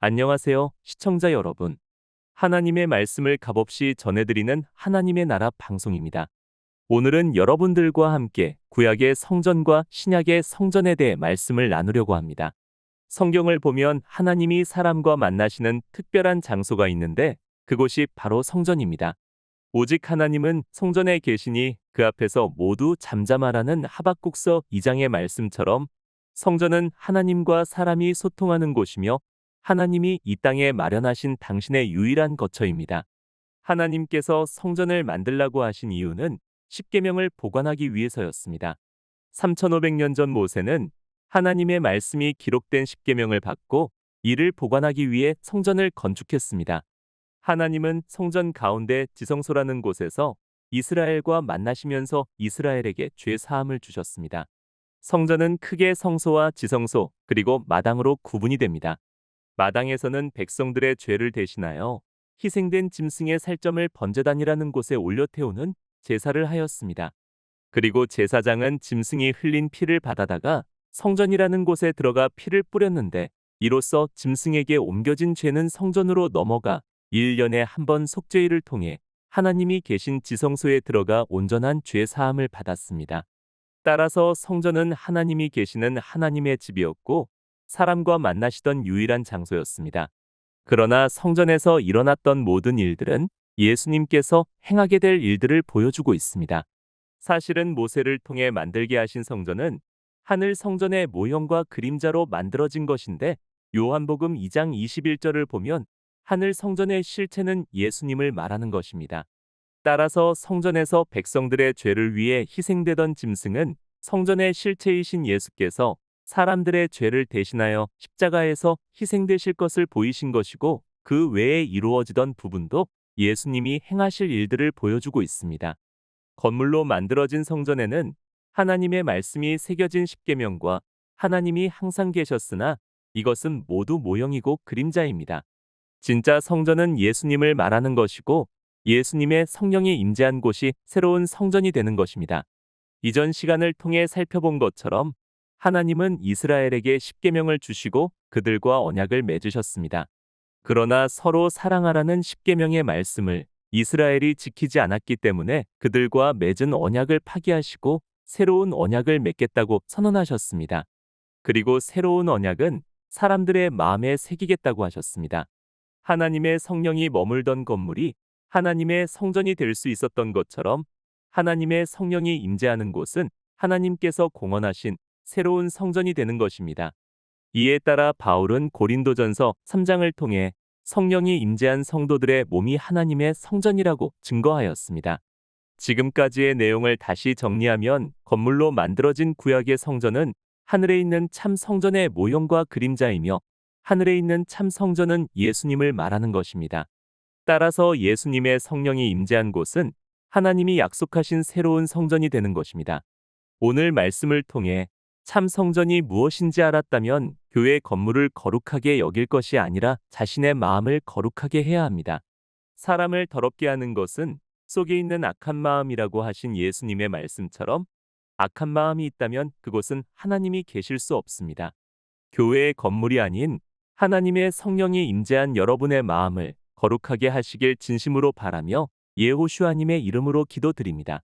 안녕하세요, 시청자 여러분. 하나님의 말씀을 값없이 전해드리는 하나님의 나라 방송입니다. 오늘은 여러분들과 함께 구약의 성전과 신약의 성전에 대해 말씀을 나누려고 합니다. 성경을 보면 하나님이 사람과 만나시는 특별한 장소가 있는데 그곳이 바로 성전입니다. 오직 하나님은 성전에 계시니 그 앞에서 모두 잠잠하라는 하박국서 2장의 말씀처럼 성전은 하나님과 사람이 소통하는 곳이며 하나님이 이 땅에 마련하신 당신의 유일한 거처입니다. 하나님께서 성전을 만들라고 하신 이유는 십계명을 보관하기 위해서였습니다. 3500년 전 모세는 하나님의 말씀이 기록된 십계명을 받고 이를 보관하기 위해 성전을 건축했습니다. 하나님은 성전 가운데 지성소라는 곳에서 이스라엘과 만나시면서 이스라엘에게 죄 사함을 주셨습니다. 성전은 크게 성소와 지성소 그리고 마당으로 구분이 됩니다. 마당에서는 백성들의 죄를 대신하여 희생된 짐승의 살점을 번제단이라는 곳에 올려 태우는 제사를 하였습니다. 그리고 제사장은 짐승이 흘린 피를 받아다가 성전이라는 곳에 들어가 피를 뿌렸는데 이로써 짐승에게 옮겨진 죄는 성전으로 넘어가 1년에 한 번 속죄일을 통해 하나님이 계신 지성소에 들어가 온전한 죄 사함을 받았습니다. 따라서 성전은 하나님이 계시는 하나님의 집이었고 사람과 만나시던 유일한 장소였습니다. 그러나 성전에서 일어났던 모든 일들은 예수님께서 행하게 될 일들을 보여주고 있습니다. 사실은 모세를 통해 만들게 하신 성전은 하늘 성전의 모형과 그림자로 만들어진 것인데 요한복음 2장 21절을 보면 하늘 성전의 실체는 예수님을 말하는 것입니다. 따라서 성전에서 백성들의 죄를 위해 희생되던 짐승은 성전의 실체이신 예수께서 사람들의 죄를 대신하여 십자가에서 희생되실 것을 보이신 것이고 그 외에 이루어지던 부분도 예수님이 행하실 일들을 보여주고 있습니다. 건물로 만들어진 성전에는 하나님의 말씀이 새겨진 십계명과 하나님이 항상 계셨으나 이것은 모두 모형이고 그림자입니다. 진짜 성전은 예수님을 말하는 것이고 예수님의 성령이 임재한 곳이 새로운 성전이 되는 것입니다. 이전 시간을 통해 살펴본 것처럼 하나님은 이스라엘에게 십계명을 주시고 그들과 언약을 맺으셨습니다. 그러나 서로 사랑하라는 십계명의 말씀을 이스라엘이 지키지 않았기 때문에 그들과 맺은 언약을 파기하시고 새로운 언약을 맺겠다고 선언하셨습니다. 그리고 새로운 언약은 사람들의 마음에 새기겠다고 하셨습니다. 하나님의 성령이 머물던 건물이 하나님의 성전이 될 수 있었던 것처럼 하나님의 성령이 임재하는 곳은 하나님께서 공헌하신 새로운 성전이 되는 것입니다. 이에 따라 바울은 고린도전서 3장을 통해 성령이 임재한 성도들의 몸이 하나님의 성전이라고 증거하였습니다. 지금까지의 내용을 다시 정리하면 건물로 만들어진 구약의 성전은 하늘에 있는 참 성전의 모형과 그림자이며 하늘에 있는 참 성전은 예수님을 말하는 것입니다. 따라서 예수님의 성령이 임재한 곳은 하나님이 약속하신 새로운 성전이 되는 것입니다. 오늘 말씀을 통해 참 성전이 무엇인지 알았다면 교회 건물을 거룩하게 여길 것이 아니라 자신의 마음을 거룩하게 해야 합니다. 사람을 더럽게 하는 것은 속에 있는 악한 마음이라고 하신 예수님의 말씀처럼 악한 마음이 있다면 그곳은 하나님이 계실 수 없습니다. 교회의 건물이 아닌 하나님의 성령이 임재한 여러분의 마음을 거룩하게 하시길 진심으로 바라며 예호슈아님의 이름으로 기도드립니다.